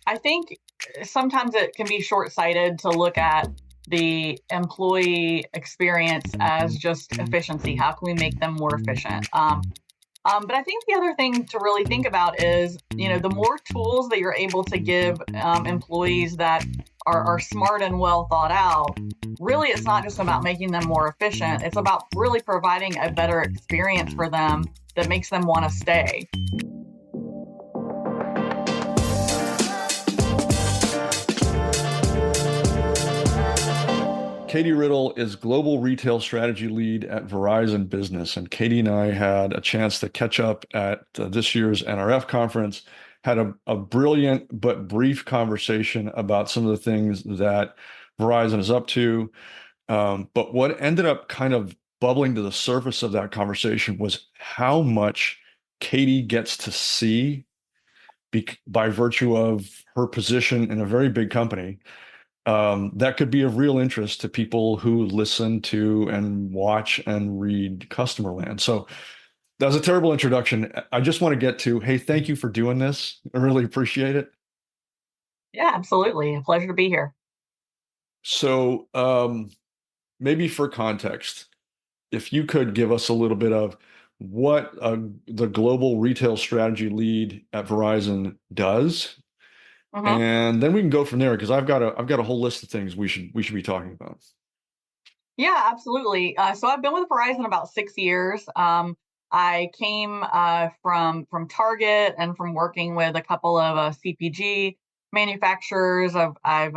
I think sometimes it can be short-sighted to look at the employee experience as just efficiency. How can we make them more efficient? But I think the other thing to really think about is, the more tools that you're able to give employees that are smart and well thought out, really it's not just about making them more efficient. It's about really providing a better experience for them that makes them want to stay. Katie Riddle is Global Retail Strategy Lead at Verizon Business. And Katie and I had a chance to catch up at this year's NRF conference, had a brilliant but brief conversation about some of the things that Verizon is up to. But what ended up kind of bubbling to the surface of that conversation was how much Katie gets to see by virtue of her position in a very big company that could be of real interest to people who listen to and watch and read Customer Land. So that was a terrible introduction. I just want to get to, hey, thank you for doing this. I really appreciate it. Yeah, absolutely. A pleasure to be here. So maybe for context, if you could give us a little bit of what the global retail strategy lead at Verizon does, Hmm. and then we can go from there because I've got a whole list of things we should be talking about. Yeah, absolutely. So I've been with Verizon about 6 years. I came from Target and from working with a couple of CPG manufacturers. I've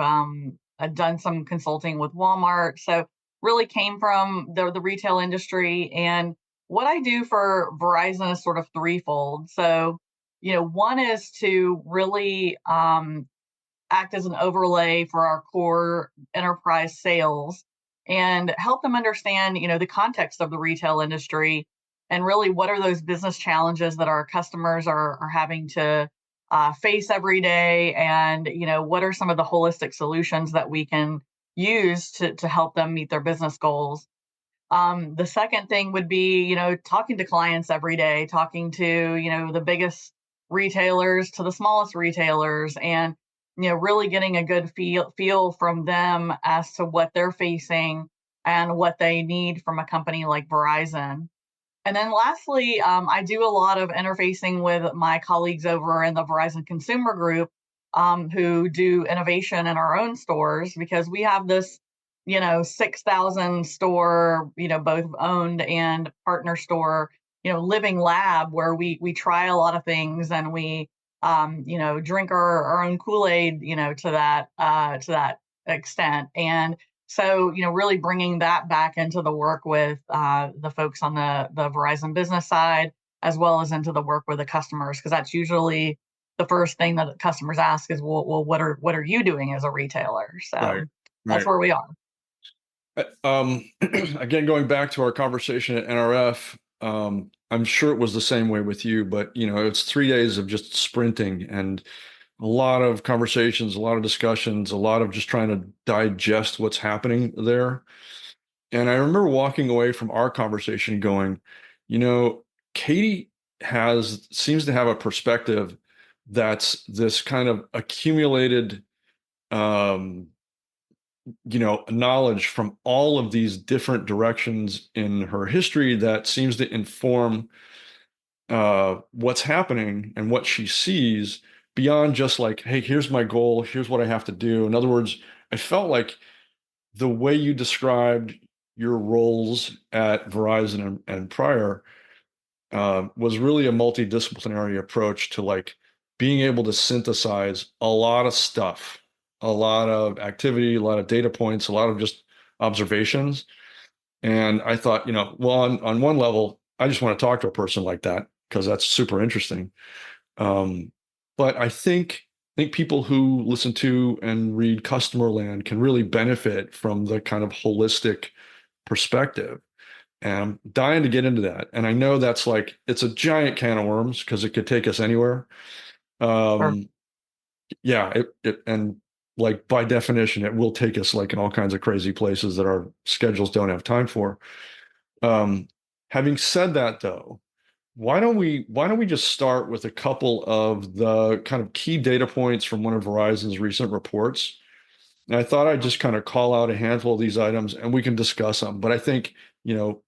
done some consulting with Walmart. So really came from the retail industry. And what I do for Verizon is sort of threefold. So, one is to really act as an overlay for our core enterprise sales and help them understand, the context of the retail industry and really what are those business challenges that our customers are having to face every day, and what are some of the holistic solutions that we can use to help them meet their business goals. The second thing would be, talking to clients every day, talking to, the biggest retailers to the smallest retailers, and, really getting a good feel from them as to what they're facing and what they need from a company like Verizon. And then lastly, I do a lot of interfacing with my colleagues over in the Verizon Consumer Group, who do innovation in our own stores, because we have this, 6,000 store, both owned and partner store, living lab where we try a lot of things, and we, drink our own Kool-Aid, to that extent. And so, really bringing that back into the work with the folks on the Verizon Business side, as well as into the work with the customers, because that's usually the first thing that customers ask is, well, what are you doing as a retailer? Right, So that's right. where we are. Again, going back to our conversation at NRF, I'm sure it was the same way with you, but it's 3 days of just sprinting and a lot of conversations, a lot of discussions, a lot of just trying to digest what's happening there. And I remember walking away from our conversation going, you know, Katie seems to have a perspective that's this kind of accumulated um, knowledge from all of these different directions in her history that seems to inform what's happening and what she sees beyond just like, hey, here's my goal, here's what I have to do. In other words, I felt like the way you described your roles at Verizon and prior was really a multidisciplinary approach to like being able to synthesize a lot of stuff, a lot of activity, a lot of data points, a lot of just observations. And I thought, well, on one level, I just want to talk to a person like that because that's super interesting. Um, but I think people who listen to and read Customer Land can really benefit from the kind of holistic perspective. And I'm dying to get into that. And I know that's like it's a giant can of worms because it could take us anywhere. Sure. Um, yeah, it and like by definition, it will take us like in all kinds of crazy places that our schedules don't have time for. Um, Having said that, though, why don't we just start with a couple of the kind of key data points from one of Verizon's recent reports? And I thought I'd Mhm. just kind of call out a handful of these items and we can discuss them. But I think, you know,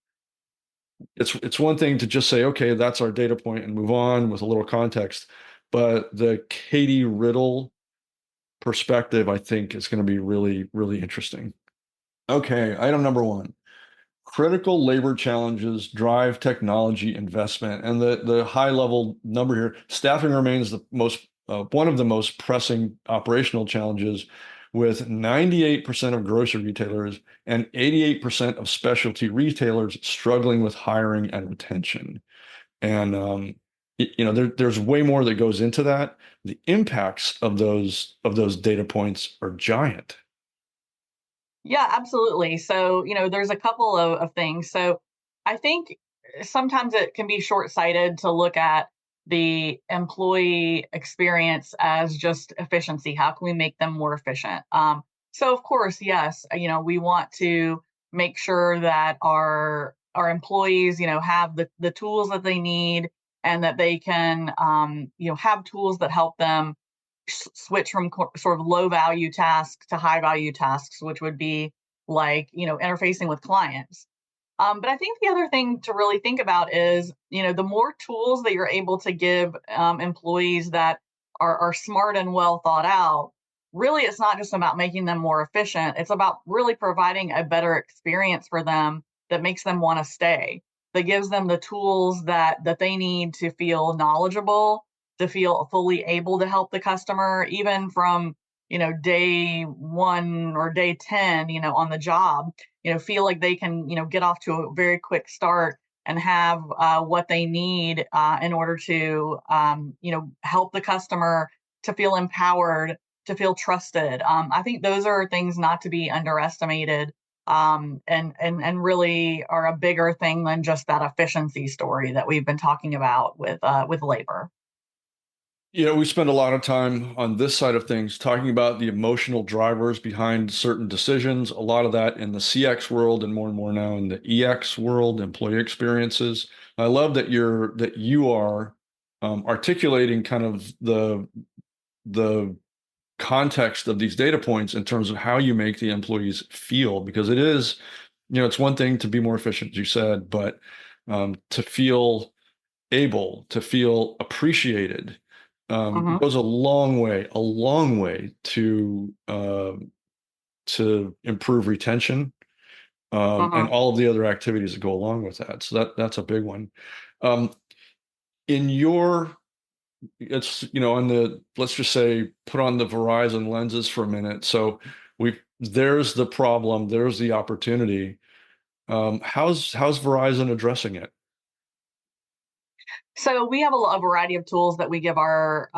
it's one thing to just say, okay, that's our data point and move on with a little context. But the Katie Riddle perspective, I think, is going to be really, really interesting. Okay, item number one. Critical labor challenges drive technology investment. And the high level number here, staffing remains the most one of the most pressing operational challenges, with 98% of grocery retailers and 88% of specialty retailers struggling with hiring and retention. And there's way more that goes into that. The impacts of those data points are giant. Yeah, absolutely. So, there's a couple of things. So, I think sometimes it can be short sighted to look at the employee experience as just efficiency. How can we make them more efficient? So, of course, yes, we want to make sure that our employees, have the tools that they need and that they can, have tools that help them switch from sort of low value tasks to high value tasks, which would be like, interfacing with clients. But I think the other thing to really think about is, the more tools that you're able to give employees that are smart and well thought out, really it's not just about making them more efficient. It's about really providing a better experience for them that makes them want to stay, that gives them the tools that they need to feel knowledgeable, to feel fully able to help the customer, even from, day one or day 10, on the job, feel like they can, get off to a very quick start and have what they need in order to, help the customer to feel empowered, to feel trusted. I think those are things not to be underestimated, and really are a bigger thing than just that efficiency story that we've been talking about with labor. We spend a lot of time on this side of things talking about the emotional drivers behind certain decisions, a lot of that in the CX world and more now in the EX world, employee experiences. I love that you are articulating kind of the context of these data points in terms of how you make the employees feel, because it is, it's one thing to be more efficient, as you said, but to feel able, to feel appreciated, Hmm. goes a long way to improve retention, and Hmm. all of the other activities that go along with that. So that's a big one. Um, in your, it's on the, let's just say, put on the Verizon lenses for a minute. So there's the problem, there's the opportunity. How's Verizon addressing it? So we have a variety of tools that we give our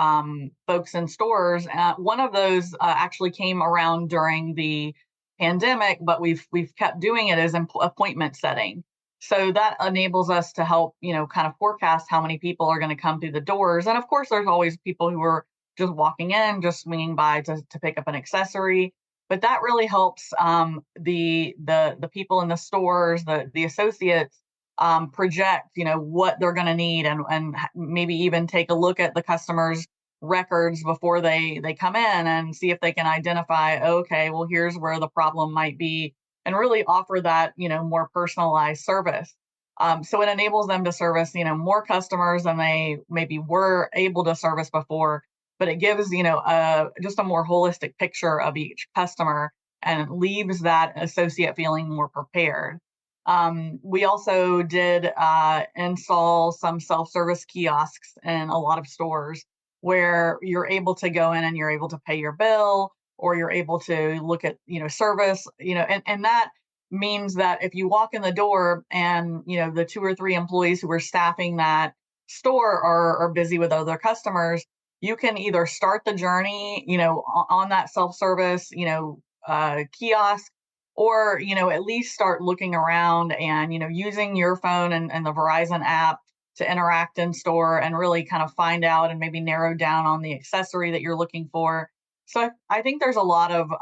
folks in stores. One of those actually came around during the pandemic, but we've kept doing it as appointment setting. So that enables us to help, kind of forecast how many people are going to come through the doors. And of course, there's always people who are just walking in, just swinging by to pick up an accessory. But that really helps the people in the stores, the associates, project, what they're going to need, and maybe even take a look at the customer's records before they come in and see if they can identify, okay, well, here's where the problem might be, and really offer that, more personalized service. So it enables them to service, more customers than they maybe were able to service before, but it gives, just a more holistic picture of each customer and leaves that associate feeling more prepared. We also did install some self-service kiosks in a lot of stores where you're able to go in and you're able to pay your bill, or you're able to look at, service, and that means that if you walk in the door and, the two or three employees who are staffing that store are busy with other customers, you can either start the journey, on that self-service, kiosk, or at least start looking around and using your phone and the Verizon app to interact in store and really kind of find out and maybe narrow down on the accessory that you're looking for. So I think there's a lot of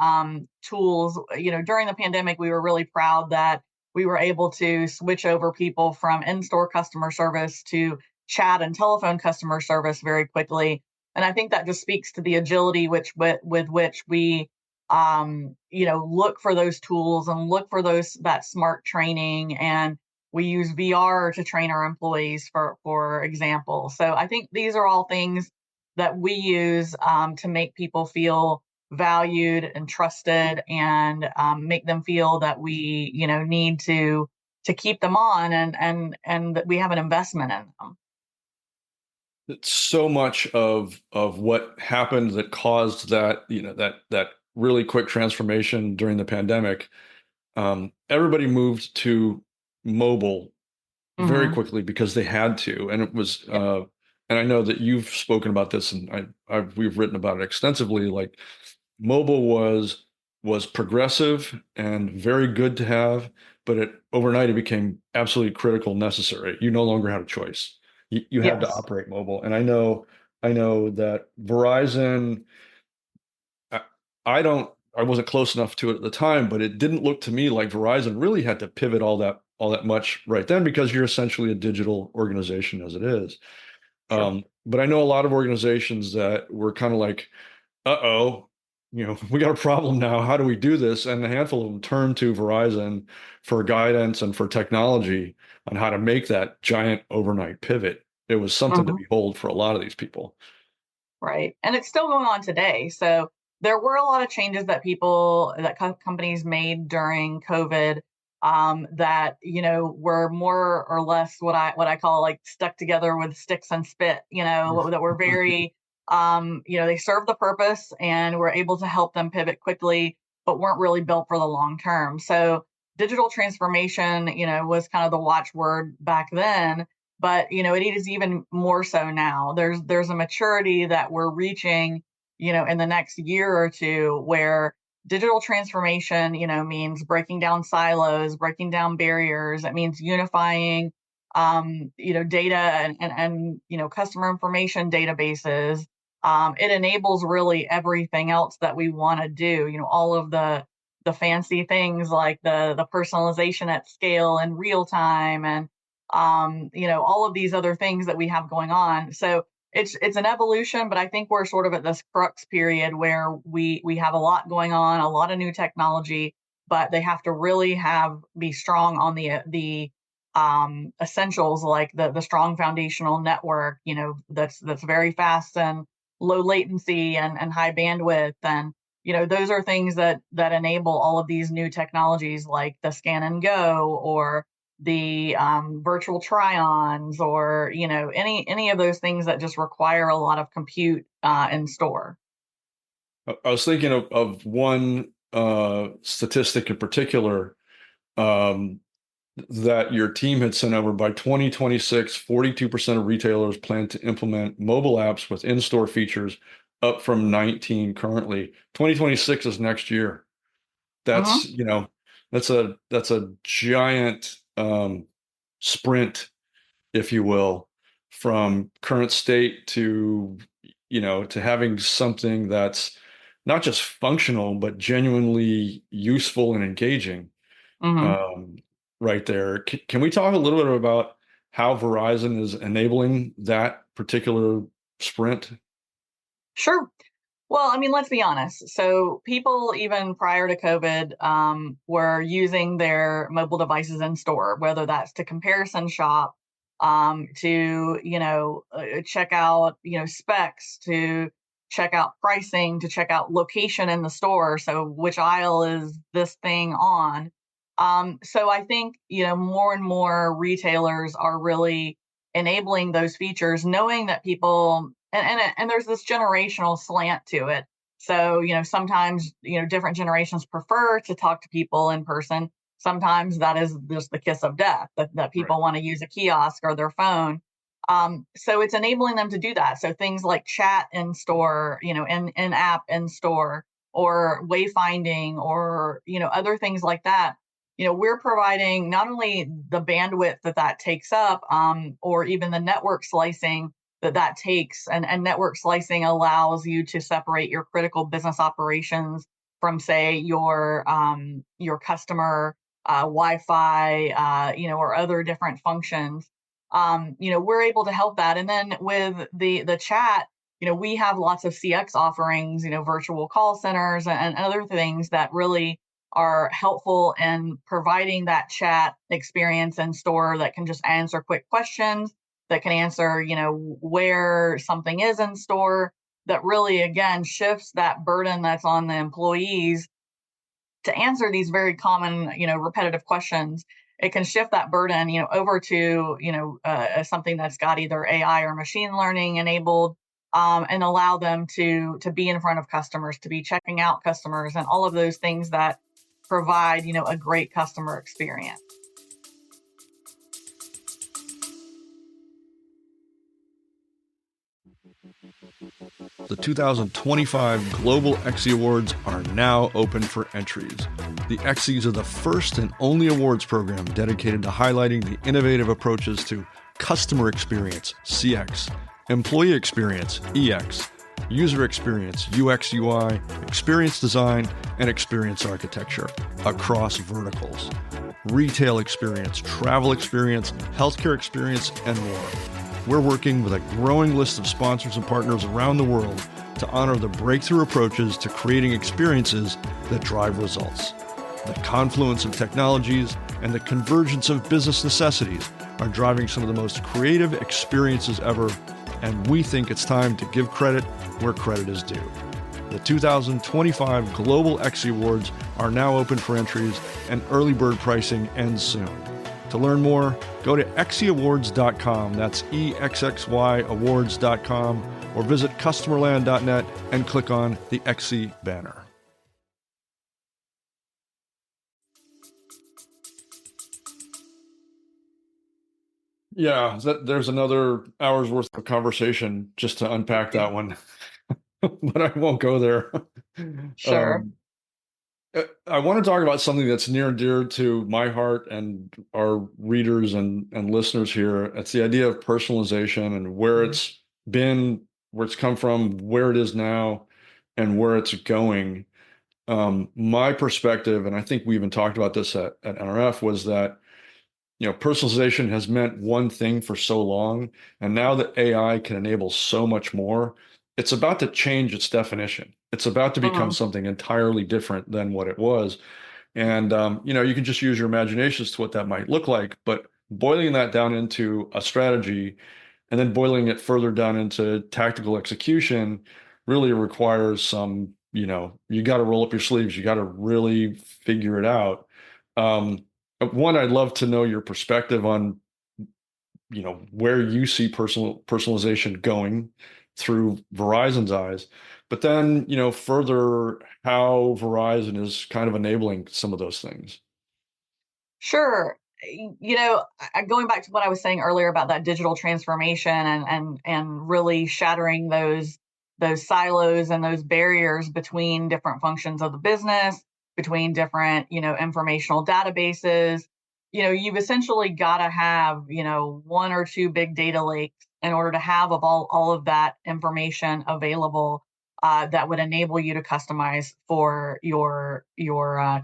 tools. During the pandemic, we were really proud that we were able to switch over people from in-store customer service to chat and telephone customer service very quickly. And I think that just speaks to the agility with which we look for those tools and look for those that smart training, and we use VR to train our employees, for example. So I think these are all things that we use to make people feel valued and trusted, and make them feel that we need to keep them on, and that we have an investment in them. It's so much of what happened that caused that, that really quick transformation during the pandemic. Everybody moved to mobile very Hmm. quickly because they had to, and it was. Yep. And I know that you've spoken about this, and we've written about it extensively. Like mobile was progressive and very good to have, but overnight it became absolutely critical, necessary. You no longer had a choice. You had to Yes. operate mobile, and I know that Verizon. I, I wasn't close enough to it at the time, but it didn't look to me like Verizon really had to pivot all that much right then, because you're essentially a digital organization as it is. Sure. But I know a lot of organizations that were kind of like, uh-oh, we got a problem now. How do we do this? And a handful of them turned to Verizon for guidance and for technology on how to make that giant overnight pivot. It was something to Mhm. behold for a lot of these people. Right. And it's still going on today. So there were a lot of changes that companies made during COVID, that, were more or less what I call like stuck together with sticks and spit, that were very, they served the purpose and were able to help them pivot quickly, but weren't really built for the long term. So digital transformation, was kind of the watchword back then, but it is even more so now. There's a maturity that we're reaching, in the next year or two, where digital transformation, means breaking down silos, breaking down barriers. It means unifying, data and customer information databases. It enables really everything else that we want to do. All of the fancy things like the personalization at scale and real time, and all of these other things that we have going on. So it's an evolution, but I think we're sort of at this crux period where we have a lot going on, a lot of new technology, but they have to really be strong on the essentials, like the strong foundational network, that's very fast and low latency and high bandwidth. And those are things that enable all of these new technologies, like the scan and go, or the virtual try-ons, or any of those things that just require a lot of compute in store. I was thinking of one statistic in particular, um, that your team had sent over. By 2026, 42% of retailers plan to implement mobile apps with in-store features, up from 19 currently. 2026 is next year. That's, Hmm. that's a giant sprint, if you will, from current state to having something that's not just functional, but genuinely useful and engaging, Hmm. um, right there. Can we talk a little bit about how Verizon is enabling that particular sprint? Sure. Well, I mean, let's be honest. So people, even prior to COVID, were using their mobile devices in store, whether that's to comparison shop, to check out specs, to check out pricing, to check out location in the store. So which aisle is this thing on? So I think more and more retailers are really enabling those features, knowing that people, and there's this generational slant to it. So sometimes different generations prefer to talk to people in person. Sometimes that is just the kiss of death, that Right. people want to use a kiosk or their phone. So it's enabling them to do that. So things like chat in store, in app in store, or wayfinding, or other things like that. We're providing not only the bandwidth that takes up, or even the network slicing that takes, and network slicing allows you to separate your critical business operations from, say, your customer Wi-Fi, or other different functions. we're able to help that. And then with the chat, we have lots of CX offerings, virtual call centers and other things that really are helpful in providing that chat experience in store that can just answer quick questions, that can answer, where something is in store, that really, again, shifts that burden that's on the employees to answer these very common, repetitive questions. It can shift that burden, over to, something that's got either AI or machine learning enabled, and allow them to be in front of customers, to be checking out customers, and all of those things that provide, a great customer experience. The 2025 Global XE Awards are now open for entries. The XEs are the first and only awards program dedicated to highlighting the innovative approaches to customer experience, CX, employee experience, EX, user experience, UX, UI, experience design, and experience architecture across verticals, retail experience, travel experience, healthcare experience, and more. We're working with a growing list of sponsors and partners around the world to honor the breakthrough approaches to creating experiences that drive results. The confluence of technologies and the convergence of business necessities are driving some of the most creative experiences ever, and we think it's time to give credit where credit is due. The 2025 Global XE Awards are now open for entries, and early bird pricing ends soon. To learn more, go to xeawards.com, that's EXXY awards.com, or visit customerland.net and click on the XE banner. Yeah, there's another hour's worth of conversation just to unpack that one, but I won't go there. Sure. I want to talk about something that's near and dear to my heart and our readers and listeners here. It's the idea of personalization and where it's been, where it's come from, where it is now, and where it's going. My perspective, and I think we even talked about this at NRF, was that personalization has meant one thing for so long, and now that AI can enable so much more, it's about to change its definition. It's about to become something entirely different than what it was. And you can just use your imagination as to what that might look like, but boiling that down into a strategy and then boiling it further down into tactical execution really requires some, you got to roll up your sleeves, you got to really figure it out. One, I'd love to know your perspective on, where you see personalization going through Verizon's eyes, but then, further how Verizon is kind of enabling some of those things. Sure. Going back to what I was saying earlier about that digital transformation and really shattering those silos and those barriers between different functions of the business, between different, informational databases. You've essentially got to have, one or two big data lakes in order to have of all of that information available, that would enable you to customize for your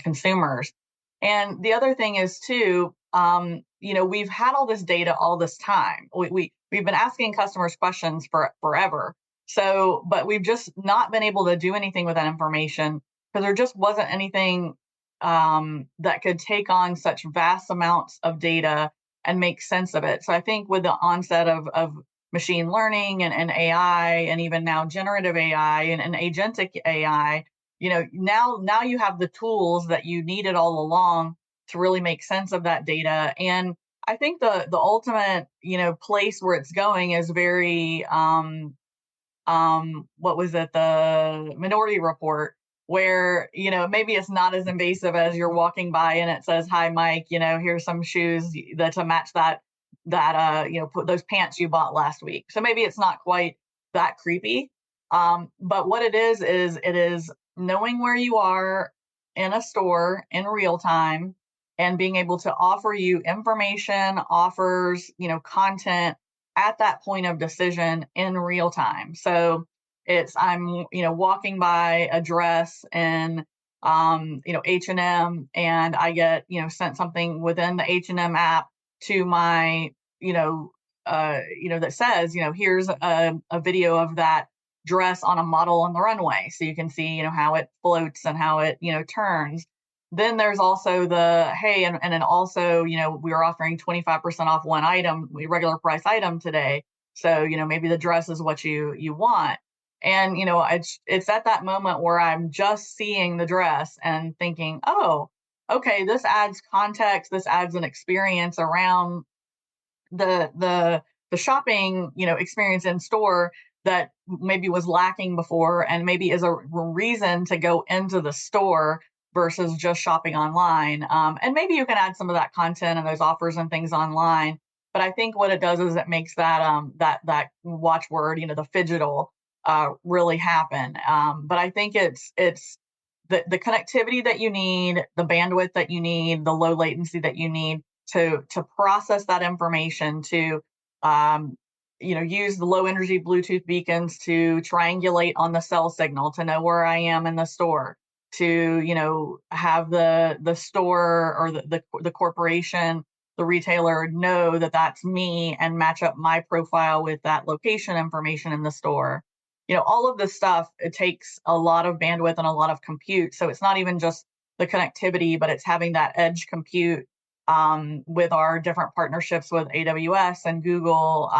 consumers. And the other thing is too, we've had all this data all this time. We've been asking customers questions for forever. So, but we've just not been able to do anything with that information because there just wasn't anything that could take on such vast amounts of data and make sense of it. So I think with the onset of machine learning and AI, and even now generative AI and agentic AI, now you have the tools that you needed all along to really make sense of that data. And I think the ultimate, place where it's going is very what was it, the Minority Report, where maybe it's not as invasive as you're walking by and it says, "Hi, Mike, here's some shoes that to match that put those pants you bought last week." So maybe it's not quite that creepy, but what it is knowing where you are in a store in real time and being able to offer you information, offers, content at that point of decision in real time. So I'm walking by a dress in H&M, and I get sent something within the H&M app to my that says, here's a video of that dress on a model on the runway, so you can see, how it floats and how it, turns. Then there's also the, hey, and then also, we are offering 25% off one item, regular price item today. So, maybe the dress is what you want. And, it's at that moment where I'm just seeing the dress and thinking, oh, okay, this adds context, this adds an experience around the shopping, experience in store that maybe was lacking before, and maybe is a reason to go into the store versus just shopping online. And maybe you can add some of that content and those offers and things online. But I think what it does is it makes that watchword, the phygital, really happen. But I think it's the connectivity that you need, the bandwidth that you need, the low latency that you need to process that information, to um, use the low energy Bluetooth beacons to triangulate on the cell signal to know where I am in the store, to have the store or the corporation, the retailer, know that that's me and match up my profile with that location information in the store. All of this stuff, it takes a lot of bandwidth and a lot of compute. So it's not even just the connectivity, but it's having that edge compute, with our different partnerships with AWS and Google,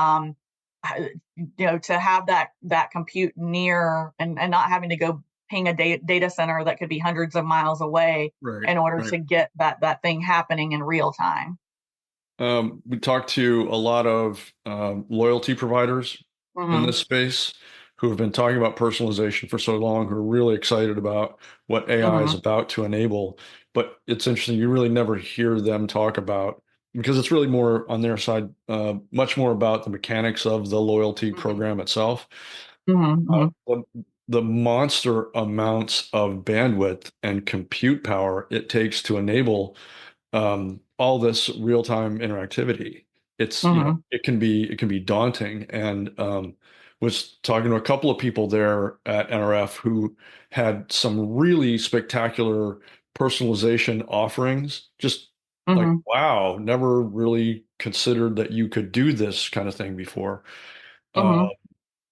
to have that compute near, and not having to go ping a data center that could be hundreds of miles away Right, in order right. to get that thing happening in real time. We talked to a lot of loyalty providers in Hmm. this space who have been talking about personalization for so long, who are really excited about what AI is Hmm. about to enable. But it's interesting, you really never hear them talk about, because it's really more on their side, much more about the mechanics of the loyalty Hmm. program itself. Uh, Hmm. the, the monster amounts of bandwidth and compute power it takes to enable all this real-time interactivity. It's, Hmm. it can be daunting. And was talking to a couple of people there at NRF who had some really spectacular personalization offerings. Just like, Hmm. wow, never really considered that you could do this kind of thing before. Uh, Hmm.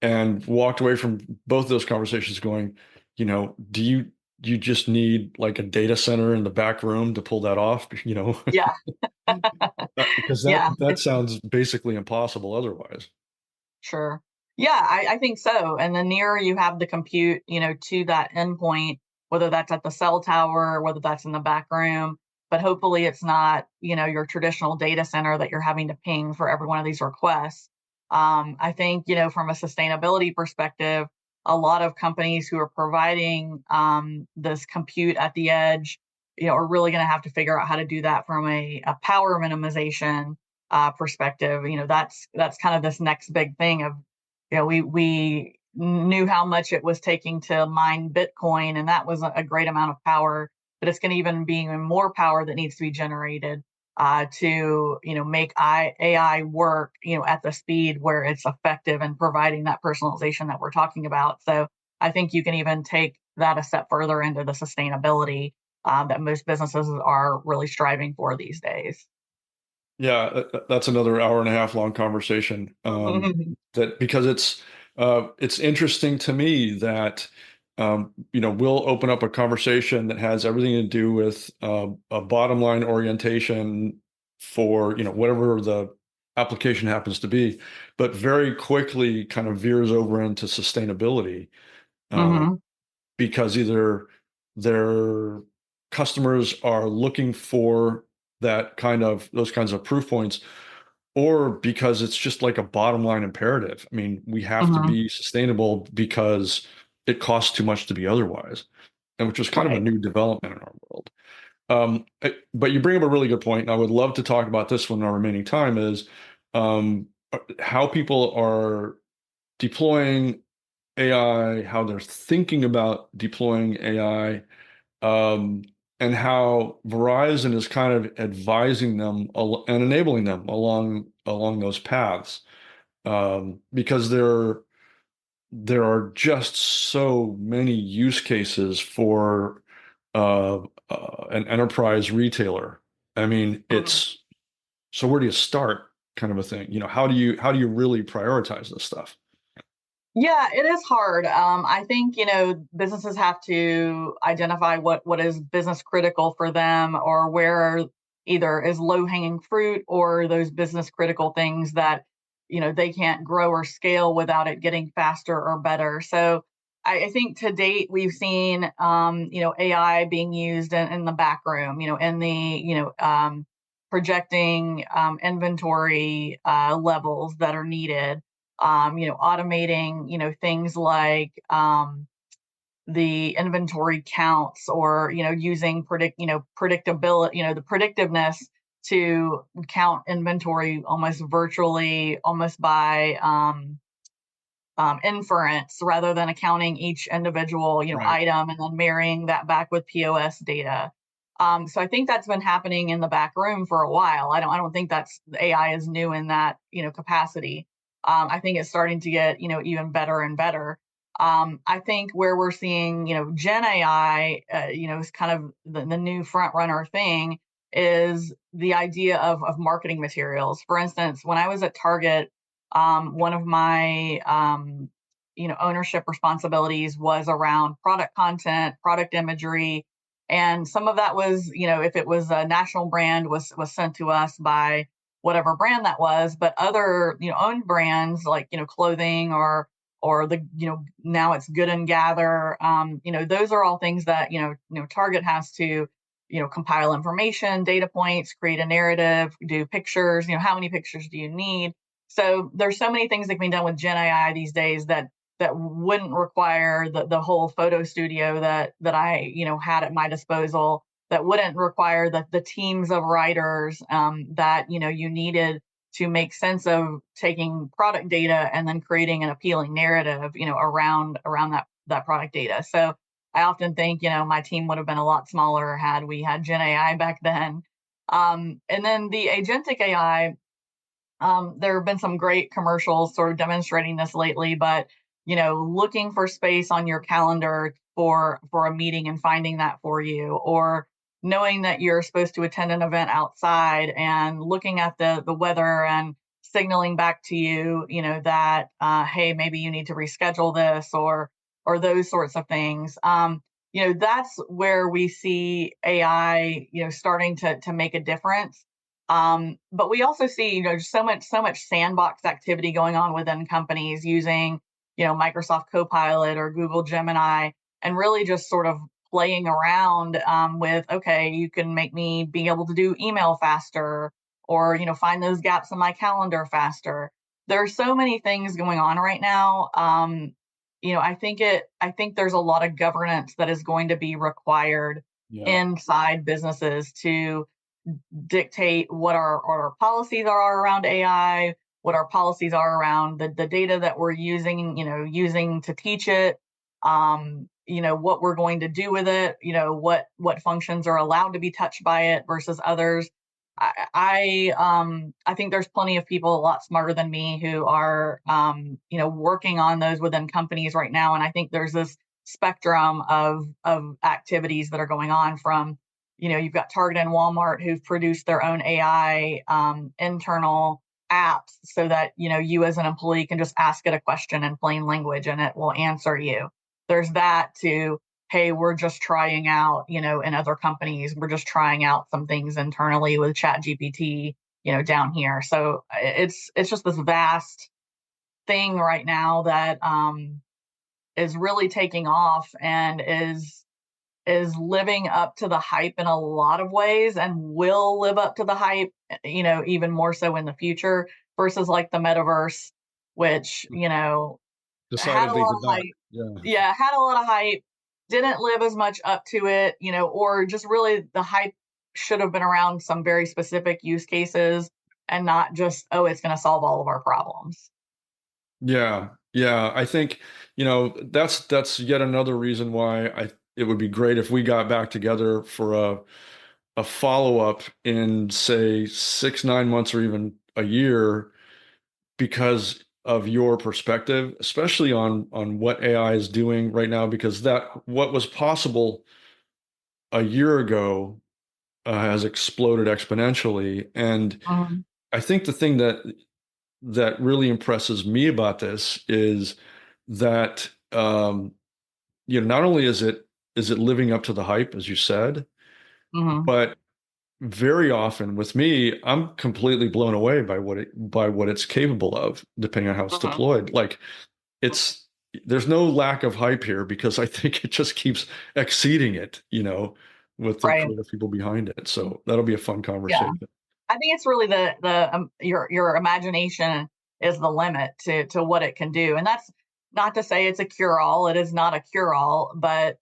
and walked away from both those conversations going, do you just need like a data center in the back room to pull that off? Yeah. Because that Yeah. that sounds basically impossible otherwise. Sure. Yeah, I think so. And the nearer you have the compute, to that endpoint, whether that's at the cell tower, whether that's in the back room, but hopefully it's not, your traditional data center that you're having to ping for every one of these requests. I think, from a sustainability perspective, a lot of companies who are providing this compute at the edge, are really going to have to figure out how to do that from a power minimization perspective. That's kind of this next big thing of, we knew how much it was taking to mine Bitcoin, and that was a great amount of power, but it's going to even be even more power that needs to be generated to make AI work, at the speed where it's effective and providing that personalization that we're talking about. So I think you can even take that a step further into the sustainability that most businesses are really striving for these days. Yeah, that's another hour and a half long conversation. That because it's interesting to me that we'll open up a conversation that has everything to do with a bottom line orientation for whatever the application happens to be, but very quickly kind of veers over into sustainability. Uh, Hmm. because either their customers are looking for those kinds of proof points, or because it's just like a bottom line imperative. I mean, we have to Hmm. be sustainable because it costs too much to be otherwise, and which is kind of a Right. new development in our world. But you bring up a really good point, and I would love to talk about this when our remaining time is how people are deploying AI, how they're thinking about deploying AI, um, and how Verizon is kind of advising them and enabling them along those paths. Because there are just so many use cases for uh, an enterprise retailer. I mean, Mhm. it's so where do you start? kind of a thing. How do you really prioritize this stuff? Yeah, it is hard. I think, businesses have to identify what is business critical for them, or where either is low hanging fruit, or those business critical things that, they can't grow or scale without it getting faster or better. So I think to date, we've seen, AI being used in the back room, in the, projecting inventory levels that are needed, automating, things like the inventory counts, or, using predictability, the predictiveness to count inventory almost virtually, almost by inference, rather than accounting each individual, Right. item, and then marrying that back with POS data. So I think that's been happening in the back room for a while. I don't think that's AI is new in that, capacity. I think it's starting to get, even better and better. I think where we're seeing, Gen AI, is kind of the new front runner thing, is the idea of marketing materials. For instance, when I was at Target, one of my ownership responsibilities was around product content, product imagery, and some of that was, if it was a national brand, was sent to us by whatever brand that was. But other, owned brands, like, clothing, or the, now it's Good and Gather, those are all things that, Target has to, compile information, data points, create a narrative, do pictures, how many pictures do you need? So there's so many things that can be done with Gen AI these days that wouldn't require the whole photo studio that I, had at my disposal, that wouldn't require the teams of writers that, you needed to make sense of taking product data and then creating an appealing narrative, around that product data. So I often think, my team would have been a lot smaller had we had Gen AI back then. And then the agentic AI, there have been some great commercials sort of demonstrating this lately, but, looking for space on your calendar for a meeting and finding that for you, or knowing that you're supposed to attend an event outside and looking at the weather and signaling back to you, that hey, maybe you need to reschedule this, or those sorts of things. That's where we see AI, starting to make a difference. But we also see, so much sandbox activity going on within companies using, Microsoft Copilot or Google Gemini, and really just sort of playing around with, okay, you can make me be able to do email faster, or, find those gaps in my calendar faster. There are so many things going on right now. I think there's a lot of governance that is going to be required Yeah. inside businesses to dictate what our policies are around AI, what our policies are around the data that we're using, using to teach it, what we're going to do with it, what functions are allowed to be touched by it versus others. I think there's plenty of people a lot smarter than me who are, working on those within companies right now. And I think there's this spectrum of activities that are going on, from, you've got Target and Walmart who've produced their own AI internal apps, so that, you as an employee can just ask it a question in plain language and it will answer you. There's that, to, hey, we're just trying out, in other companies, we're just trying out some things internally with Chat GPT, down here. So it's just this vast thing right now that is really taking off, and is living up to the hype in a lot of ways, and will live up to the hype, even more so in the future, versus like the metaverse, which, had a Decidedly lot did of not. hype. Yeah. Yeah, had a lot of hype, didn't live as much up to it, or just really the hype should have been around some very specific use cases, and not just, oh, it's going to solve all of our problems. Yeah, yeah. I think, that's yet another reason why it would be great if we got back together for a follow-up in, say, 6, 9 months, or even a year, because of your perspective, especially on what AI is doing right now, because that what was possible a year ago has exploded exponentially. And Mhm. I think the thing that really impresses me about this is that not only is it living up to the hype, as you said, Hmm. but very often with me, I'm completely blown away by what it's capable of, depending on how it's Hmm. deployed. Like it's there's no lack of hype here because I think it just keeps exceeding it, with the Right. creative people behind it. So that'll be a fun Yeah. conversation. I think it's really your imagination is the limit to what it can do, and that's not to say it's a cure all. It is not a cure all, but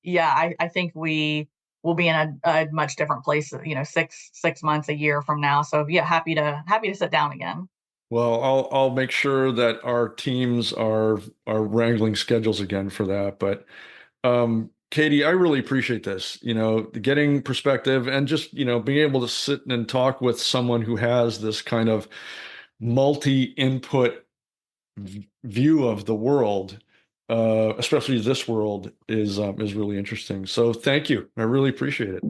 yeah, I think we will be in a much different place. 6 months, a year from now. So yeah, happy to sit down again. Well, I'll make sure that our teams are wrangling schedules again for that. But Katie, I really appreciate this, getting perspective and just, being able to sit and talk with someone who has this kind of multi-input view of the world, especially this world, is really interesting. So thank you. I really appreciate it.